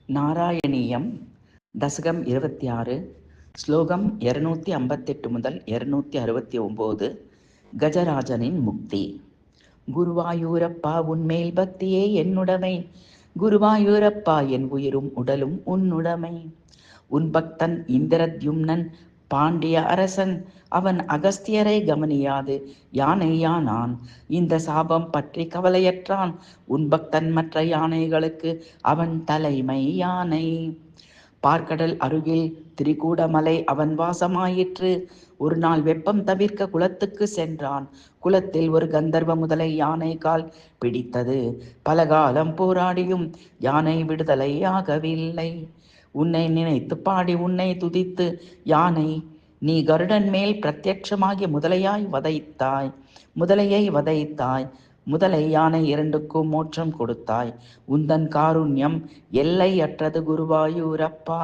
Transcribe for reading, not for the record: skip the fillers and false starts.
நாராயணீயம் தசகம் 26 ஸ்லோகம் 258 முதல் 269. கஜராஜனின் முக்தி. குருவாயூரப்பா உன்மேல் பக்தியே என்னுடைமை, குருவாயூரப்பா என் உயிரும் உடலும் உன்னுடைமை. உன் பக்தன் இந்திரத்யும்னன் பாண்டிய அரசன், அவன் அகஸ்தியரை கவனியாது யானையானான். இந்த சாபம் பற்றி கவலையற்றான் உன் பக்தன் மற்ற யானைகளுக்கு அவன் தலைமை யானை. பார்க்கடல் அருகில் திரிகூடமலை அவன் வாசமாயிற்று. ஒரு நாள் வெப்பம் தவிர்க்க குளத்துக்கு சென்றான். குளத்தில் ஒரு கந்தர்வ முதலை யானை கால் பிடித்தது. பலகாலம் போராடியும் யானை விடுதலை ஆகவில்லை. உன்னை நினைத்து பாடி உன்னை துதித்து யானை நீ கருடன் மேல் பிரத்யட்சமாகி முதலையை வதைத்தாய். முதலை யானை இரண்டுக்கும் மோட்சம் கொடுத்தாய். உந்தன் காருண்யம் எல்லையற்றது குருவாயூரப்பா.